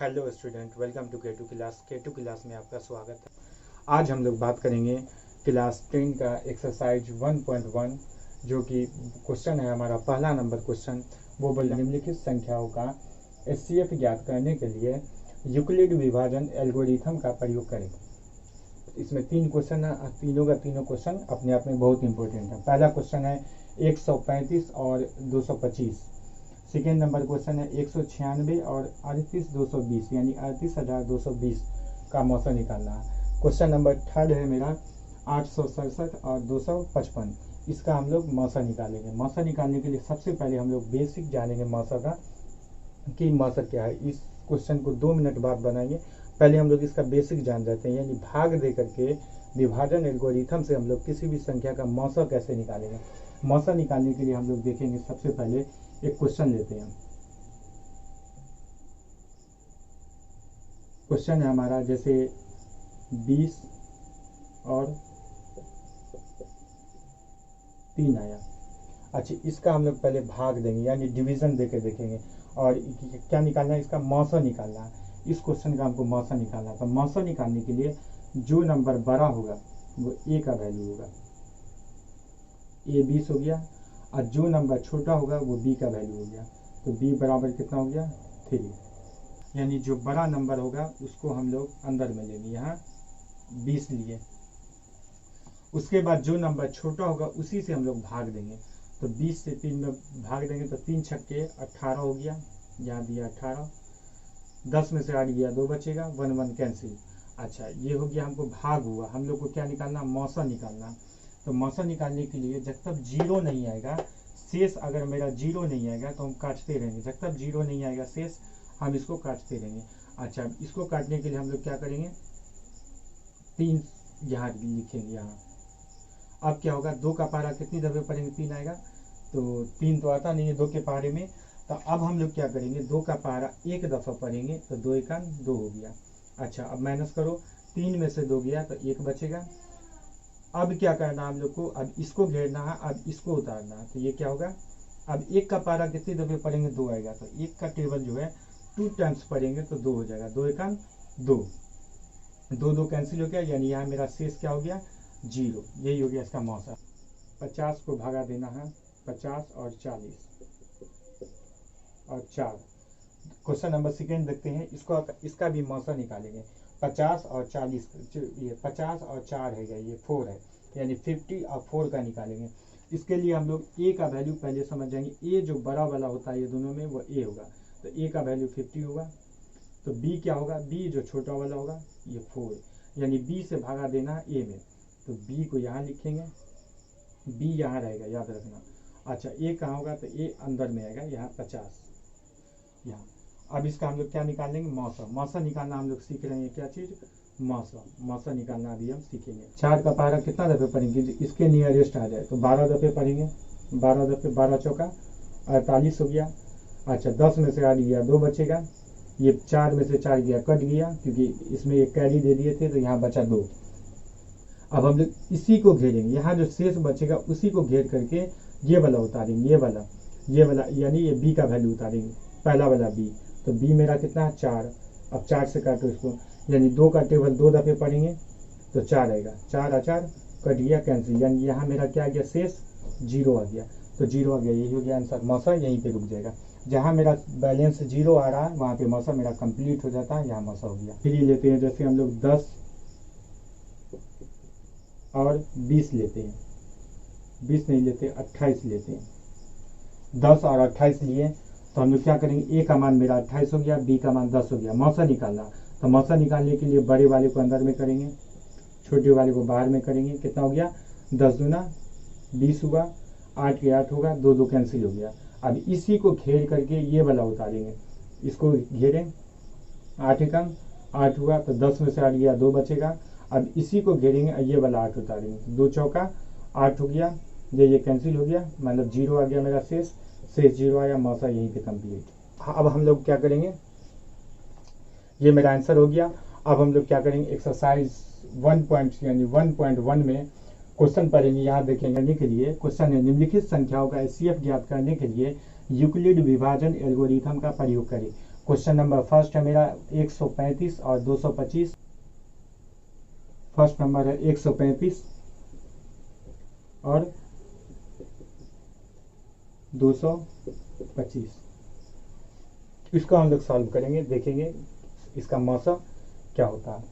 Hello student, welcome to के to class में आपका स्वागत है। आज हम लोग बात करेंगे क्लास 10 का एक्सरसाइज 1.1 जो कि क्वेश्चन है हमारा पहला नंबर क्वेश्चन। वो बोल निम्नलिखित संख्याओं का एचसीएफ ज्ञात करने के लिए यूक्लिड विभाजन एल्गोरिथम का प्रयोग करें। इसमें 3 क्वेश्चन है, तीनों का तीनों क्वेश्चन अपने आप में बहुत इंपॉर्टेंट है। पहला क्वेश्चन है 135 और 225। सेकेंड नंबर क्वेश्चन है 196 और 38220 यानी 38220 का मौसा निकालना है। क्वेश्चन नंबर थर्ड है मेरा 867 और 255। इसका हम लोग मौसा निकालेंगे। मौसा निकालने के लिए सबसे पहले हम लोग बेसिक जानेंगे मौसा का कि मौसा क्या है। इस क्वेश्चन को 2 मिनट बाद बनाएंगे। पहले हम लोग इसका बेसिक जान जाते हैं, यानी भाग दे करके विभाजन एल्गोरिथम से हम लोग किसी भी संख्या का मौसा कैसे निकालेंगे। मौसा निकालने के लिए हम लोग देखेंगे, सबसे पहले एक क्वेश्चन लेते हैं। क्वेश्चन है हमारा जैसे 20 और 3 आया। अच्छा, इसका हम लोग पहले भाग देंगे यानी डिवीजन देके देखेंगे और क्या निकालना है, इसका मौसा निकालना है। इस क्वेश्चन का हमको मौसा निकालना है। तो मौसा निकालने के लिए जो नंबर बड़ा होगा वो ए का वैल्यू होगा, ए 20 हो गया। और जो नंबर छोटा होगा वो बी का वैल्यू हो गया। तो बी बराबर कितना हो गया 3, यानी जो बड़ा नंबर होगा उसको हम लोग अंदर में लेंगे, यहाँ 20 लिए। उसके बाद जो नंबर छोटा होगा उसी से हम लोग भाग देंगे। तो 20 से 3 में भाग देंगे तो 3 छक्के 18 हो गया, यहाँ दिया 18। 10 में से 8 गया, 2 बचेगा, 1 1 कैंसिल। अच्छा, ये हो गया हमको भाग हुआ। हम लोग को क्या निकालना, मौसा निकालना। तो मौसा निकालने के लिए जब तक 0 नहीं आएगा, शेष अगर मेरा 0 नहीं आएगा तो हम काटते रहेंगे। जब तक 0 नहीं आएगा शेष, हम इसको काटते रहेंगे। अच्छा, इसको काटने के लिए हम लोग क्या करेंगे, 3 यहाँ लिखेंगे यहाँ। अब क्या होगा, 2 का पारा कितनी दफे पढ़ेंगे, 3 आएगा। तो 3 तो आता नहीं है 2 के पारे में। तो अब हम लोग क्या करेंगे, 2 का पारा 1 दफ़ा पढ़ेंगे तो 2 एकान 2 हो गया। अच्छा, अब माइनस करो, 3 में से 2 गया तो 1 बचेगा। अब क्या करना हम लोग को, अब इसको घेरना है, अब इसको उतारना है। तो ये क्या होगा, अब 1 का पारा कितनी दफे पढ़ेंगे, 2 आएगा। तो 1 का टेबल जो है 2 टाइम्स पढ़ेंगे तो 2 हो जाएगा, 2 एकान 2, 2 2 कैंसिल हो गया, यानी यहाँ मेरा शेष क्या हो गया 0। यही हो गया इसका मौसा। 50 को भागा देना है, 50 और 40 और 4। क्वेश्चन नंबर सेकेंड देखते हैं, इसका भी मौसा निकालेंगे। 50 और 40, ये 50 और 4 है, ये 4 है, यानी 50 और 4 का निकालेंगे। इसके लिए हम लोग ए का वैल्यू पहले समझ जाएंगे। ए जो बड़ा वाला होता है ये दोनों में, वो ए होगा। तो ए का वैल्यू 50 होगा। तो बी क्या होगा, बी जो छोटा वाला होगा ये 4, यानी बी से भागा देना ए में। तो बी को यहाँ लिखेंगे, बी यहाँ रहेगा, याद रखना। अच्छा, ए कहाँ होगा, तो ए अंदर में आएगा, यहाँ 50 यहाँ। अब इसका हम लोग क्या निकालेंगे, मौसा। मौसा निकालना हम लोग सीख रहे हैं, क्या चीज़, मौसा। मौसा निकालना अभी हम सीखेंगे। 4 का पारा कितना दफे पढ़ेंगे, इसके नियरेस्ट आ जाए तो 12 दफे पढ़ेंगे। 12 दफे, 12 चौका 48 हो गया। अच्छा, 10 में से 8 गया, 2 बचेगा। ये 4 में से 4 गया, कट गया, क्योंकि इसमें एक कैरी दे दिए थे तो यहाँ बचा 2। अब हम लोग इसी को घेरेंगे, यहाँ जो शेष बचेगा उसी को घेर करके ये वाला उतारेंगे, ये वाला यानी ये बी का वैल्यू उतारेंगे, पहला वाला बी। तो बी मेरा कितना है 4। अब 4 से काटो इसको, यानी 2 का टेबल 2 दफे पढ़ेंगे तो 4 आएगा, 4 और 4 कट गया, कैंसिल, यानी यहाँ मेरा क्या आ गया, शेष 0 आ गया। तो 0 आ गया, यही हो गया आंसर। मौसा यहीं पे रुक जाएगा। जहाँ मेरा बैलेंस 0 आ रहा है वहाँ पे मौसा मेरा कंप्लीट हो जाता है, यहाँ मौसा हो गया। फिर ये लेते हैं, जैसे हम लोग 10 और 20 लेते हैं, 20 नहीं लेते, 28 लेते हैं। 10 और 28 लिए तो हम लोग क्या करेंगे, ए का मान मेरा 28 हो गया, बी का मान 10 हो गया। मौसा निकालना, तो मौसा निकालने के लिए बड़े वाले को अंदर में करेंगे, छोटे वाले को बाहर में करेंगे। कितना हो गया, 10 दूना 20 हुआ, 8 के 8 होगा, 2 2 कैंसिल हो गया। अब इसी को घेर करके ये वाला उतारेंगे, इसको घेरें, 8 एकम 8 हुआ, तो 10 में से 8 गया, 2 बचेगा। अब इसी को घेरेंगे, ये वाला 8 उतारेंगे, 2 चौका 8 हो गया, ये कैंसिल हो गया, मतलब 0 आ गया मेरा शेष 0 आया। मौसा यहीं पे कंप्लीट। अब हम लोग क्या करेंगे, ये मेरा आंसर हो गया। अब हम लोग क्या करेंगे, एक्सरसाइज 1.1 में क्वेश्चन पढ़ेंगे। यहाँ देखेंगे के लिए क्वेश्चन है, निम्नलिखित संख्याओं का एचसीएफ ज्ञात करने के लिए यूक्लिड विभाजन एल्गोरिथम का प्रयोग करें। क्वेश्चन नंबर फर्स्ट है मेरा 135 और 225। फर्स्ट नंबर है 135 और 225। इसको हम लोग सॉल्व करेंगे, देखेंगे इसका मौसा क्या होता है।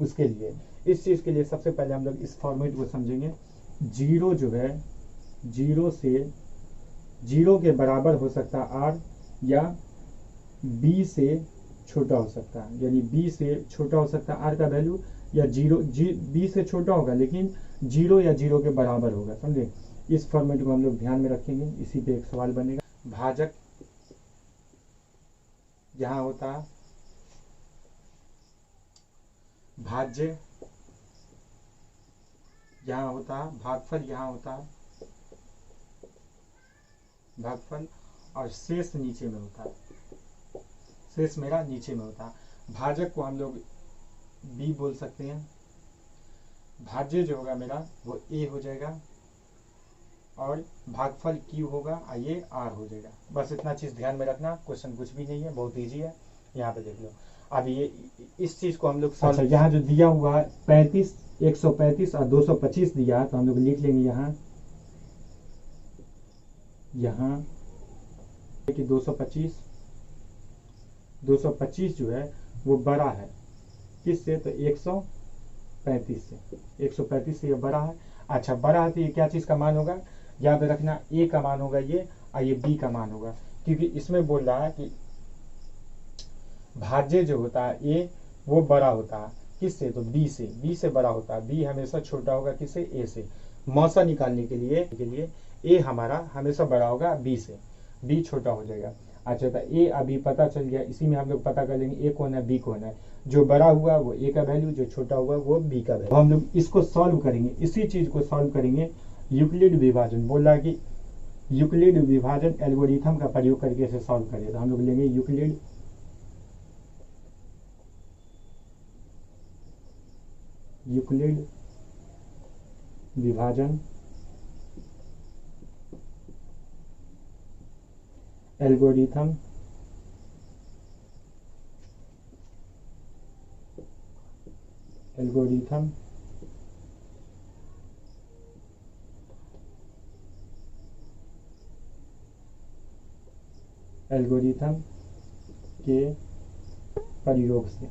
उसके लिए इस चीज़ के लिए सबसे पहले हम लोग इस फॉर्मेट को समझेंगे। जीरो जो है, जीरो से जीरो के बराबर हो सकता है आर, या बी से छोटा हो सकता है, यानी बी से छोटा हो सकता है आर का वैल्यू, या बी से छोटा होगा लेकिन जीरो या जीरो के बराबर होगा। समझे? इस फॉर्मेट को हम लोग ध्यान में रखेंगे। इसी पे एक सवाल बनेगा। भाजक यहाँ होता है, भाज्य यहाँ होता है, भागफल यहाँ होता है, भागफल, और शेष नीचे में होता है। शेष मेरा नीचे में होता है। भाजक को हम लोग बी बोल सकते हैं। भाज्य जो होगा मेरा वो ए हो जाएगा, और भागफल क्यू होगा, और ये आर हो जाएगा। बस इतना चीज ध्यान में रखना। क्वेश्चन कुछ भी नहीं है, बहुत इजी है। यहाँ पे देख लो। अब ये इस चीज को हम लोग अच्छा, यहाँ जो दिया हुआ है 35, 135 और 225 दिया है, तो हम लोग लिख लेंगे यहाँ कि 225 जो है वो बड़ा है किससे? तो 135 से। 135 से ये बड़ा है। अच्छा, बड़ा है तो ये क्या चीज का मान होगा? याद रखना, ए का मान होगा ये, और ये बी का मान होगा, क्योंकि इसमें बोल रहा है कि भाज्य जो होता है ए वो बड़ा होता है किससे? तो बी से। बी से बड़ा होता है। बी हमेशा छोटा होगा किससे? ए से। मौसा निकालने के लिए ए हमारा हमेशा बड़ा होगा बी से, बी छोटा हो जाएगा। अच्छा, तो ए अभी पता चल गया। इसी में हम लोग पता कर लेंगे ए कौन है, बी कौन है। जो बड़ा हुआ वो ए का वैल्यू, जो छोटा हुआ वो बी का वैल्यू। हम लोग इसको सॉल्व करेंगे, इसी चीज को सॉल्व करेंगे। यूक्लिड विभाजन बोल रहा है कि यूक्लिड विभाजन एल्गोरिथम का प्रयोग करके इसे सॉल्व करें। तो हम लोग लेंगे यूक्लिड विभाजन एल्गोरिथम के प्रयोग से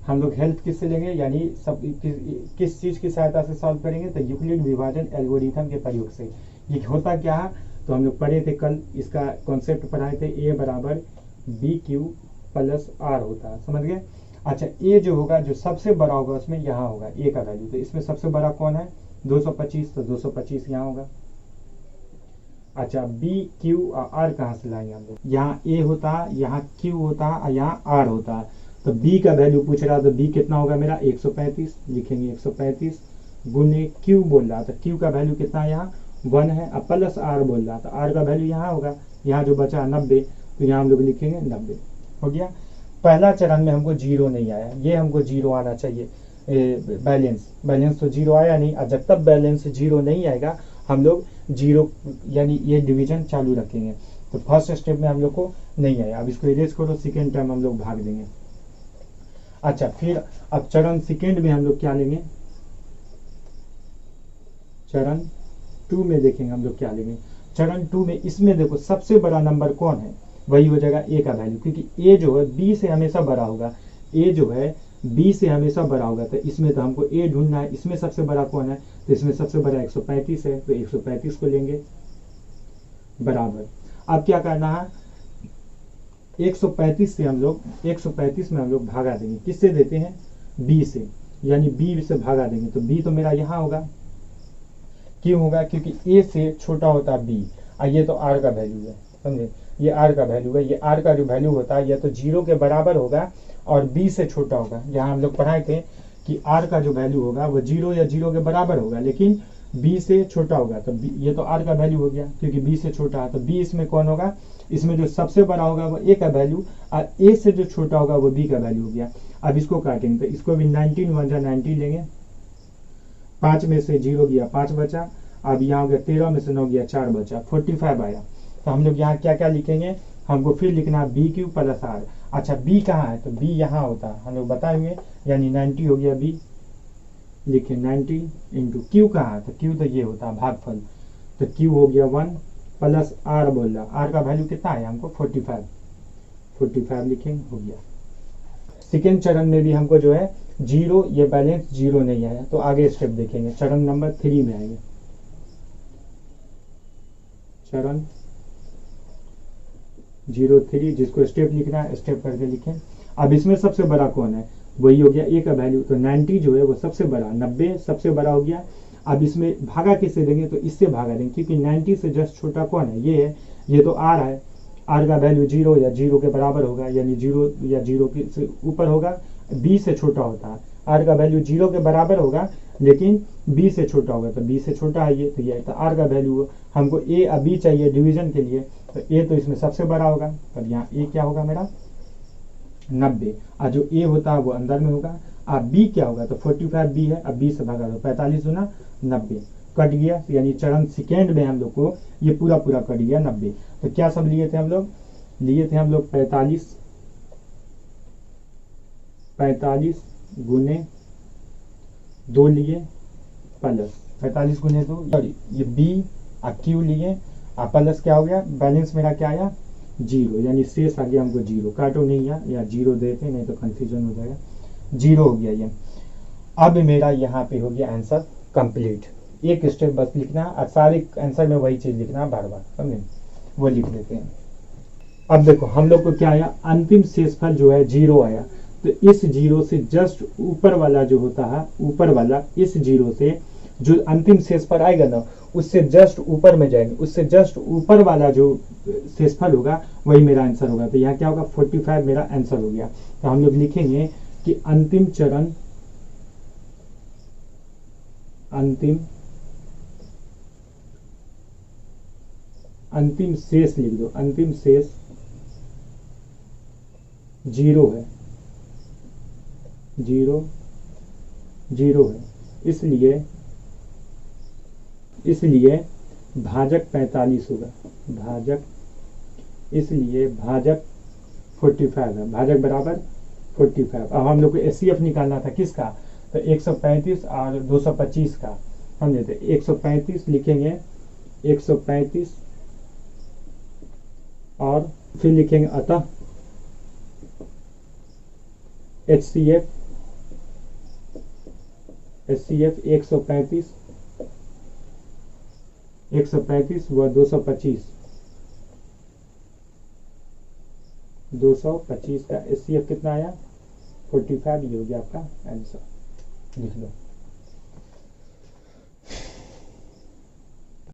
हम लोग हेल्प किससे लेंगे, यानी सब किस चीज की सहायता से सॉल्व करेंगे? तो यूक्लिड विभाजन एल्गोरिथम के प्रयोग से। ये होता क्या है? तो हम लोग पढ़े थे कल, इसका कॉन्सेप्ट पढ़ाए थे। ए बराबर बी क्यू प्लस आर होता है, समझ गए? अच्छा, ए जो होगा, जो सबसे बड़ा होगा उसमें यहाँ होगा ए का वैल्यू। तो इसमें सबसे बड़ा कौन है? 225, तो 225 यहाँ होगा। अच्छा, बी क्यू और आर कहाँ से लाएंगे हम लोग? यहाँ ए होता है, यहाँ क्यू होता है, और यहाँ आर होता है। तो बी का वैल्यू पूछ रहा है, तो बी कितना होगा मेरा? 135 लिखेंगे। 135 गुने क्यू बोल रहा, तो क्यू का वैल्यू कितना है? यहाँ 1 है। अब प्लस आर बोल रहा, तो आर का वैल्यू यहाँ होगा, यहाँ जो बचा 90, तो यहाँ हम लोग लिखेंगे 90। हो गया। पहला चरण में हमको जीरो नहीं आया, ये हमको जीरो आना चाहिए। बैलेंस तो जीरो आया नहीं। और जब तक बैलेंस जीरो नहीं आएगा हम लोग जीरो यानी ये डिवीजन चालू रखेंगे। तो फर्स्ट स्टेप में हम लोग को नहीं आया, अब इसको इरेज करो। सेकेंड टाइम हम लोग भाग देंगे। अच्छा, फिर अब चरण सेकेंड में हम लोग क्या लेंगे? चरण 2 में देखेंगे हम लोग क्या लेंगे। चरण 2 में इसमें देखो सबसे बड़ा नंबर कौन है? वही हो जाएगा ए का वैल्यू, क्योंकि ए जो है बी से हमेशा बड़ा होगा। ए जो है बी से हमेशा बड़ा होगा, तो इसमें तो हमको ए ढूंढना है। इसमें सबसे बड़ा कौन है? तो इसमें सबसे बड़ा 135 है, तो 135 को लेंगे बराबर। अब क्या करना है? 135 से हम लोग 135 में हम लोग भागा देंगे। किससे देते हैं? बी से, यानी बी से भागा देंगे। तो बी तो मेरा यहाँ होगा। क्यों होगा? क्योंकि ए से छोटा होता है बी, और ये तो आर का वैल्यू है, समझे? ये आर का वैल्यू है। ये आर का जो वैल्यू होता है ये तो जीरो के बराबर होगा और बी से छोटा होगा। यहाँ हम लोग पढ़ाए थे कि आर का जो वैल्यू होगा वो जीरो या जीरो के बराबर होगा, लेकिन बी से छोटा होगा। तो ये तो आर का वैल्यू हो गया, क्योंकि बी से छोटा है। तो बी इसमें कौन होगा? इसमें जो सबसे बड़ा होगा वो ए का वैल्यू, और ए से जो छोटा होगा वो बी का वैल्यू हो गया। अब इसको काटेंगे, तो इसको भी 19 1 90 लेंगे। 5 में से 0 गया, 5 बचा। अब यहाँ हो गया 13 में से 9 गया, 4 बचा, 45 आया। तो हम लोग यहाँ क्या क्या लिखेंगे, हमको फिर लिखना है बी क्यू प्लस आर। अच्छा बी कहाँ है, तो बी यहाँ होता है, हम लोग बताएंगे, यानी 90 हो गया बी, लिखे 90 इंटू क्यू कहाँ है, तो क्यू तो ये होता है भागफल, तो क्यू हो गया 1 प्लस आर बोल रहा, आर का वैल्यू कितना है हमको 45 लिखेंगे, हो गया। सेकेंड चरण में भी हमको जो है जीरो, ये बैलेंस जीरो नहीं आया, तो आगे स्टेप देखेंगे, चरण नंबर 3 में आएंगे, चरण 03, जिसको स्टेप लिखना है स्टेप करके लिखें। अब इसमें सबसे बड़ा कौन है, वही हो गया ए का वैल्यू, तो 90 जो है वो सबसे बड़ा, 90 सबसे बड़ा हो गया। अब इसमें भागा किससे देंगे, तो इससे भागा देंगे, क्योंकि 90 से जस्ट छोटा कौन है, ये है, ये तो आर है, आर का वैल्यू 0 या 0 के बराबर होगा, यानी 0 या 0 से ऊपर होगा, बी से छोटा होता है, आर का वैल्यू 0 के बराबर होगा लेकिन बी से छोटा होगा, तो बी से छोटा है ये, तो ये तो आर का वैल्यू हमको ए और बी चाहिए डिवीजन के लिए, तो ए तो इसमें सबसे बड़ा होगा, तब यहाँ ए क्या होगा मेरा 90, और जो ए होता है वो अंदर में होगा, अब बी क्या होगा, तो 45 बी है, अब बी से भागा दो, 45 गुना 90 कट गया, यानी चरण सेकेंड में हम लोग को ये पूरा कट गया 90। तो क्या सब लिए थे हम लोग, 45 गुने 2 लिए प्लस 45 गुने 2, ये बी और क्यू लिए, और प्लस क्या हो गया, बैलेंस मेरा क्या आया 0, यानी शेष आ गया हमको 0, काटो नहीं या 0 देते नहीं तो कंफ्यूजन हो जाएगा, 0 हो गया ये। अब मेरा यहाँ पे हो गया आंसर कंप्लीट, एक स्टेप बस लिखना और सारे आंसर में वही चीज लिखना बार बार, समझे, वो लिख लेते हैं। अब देखो हम लोग को क्या आया, अंतिम शेषफल जो है 0 आया, तो इस 0 से जस्ट ऊपर वाला जो होता है, ऊपर वाला इस 0 से जो अंतिम शेषफल आएगा ना, उससे जस्ट ऊपर में जाएंगे, उससे जस्ट ऊपर वाला जो शेषफल होगा वही मेरा आंसर होगा, तो यहाँ क्या होगा 45 मेरा आंसर हो गया। तो हम लोग लिखेंगे कि अंतिम चरण, अंतिम शेष लिख दो, अंतिम शेष 0 है, 0 है, इसलिए भाजक 45 होगा, इसलिए भाजक 45 है, भाजक बराबर 45। अब हम लोग को एचसीएफ निकालना था किसका, तो 135 और 225 का, हम देते 135 लिखेंगे, 135 और फिर लिखेंगे अतः एचसीएफ 135 व 225 का एचसीएफ कितना आया 45, ये हो गया आपका आंसर, लिख लो।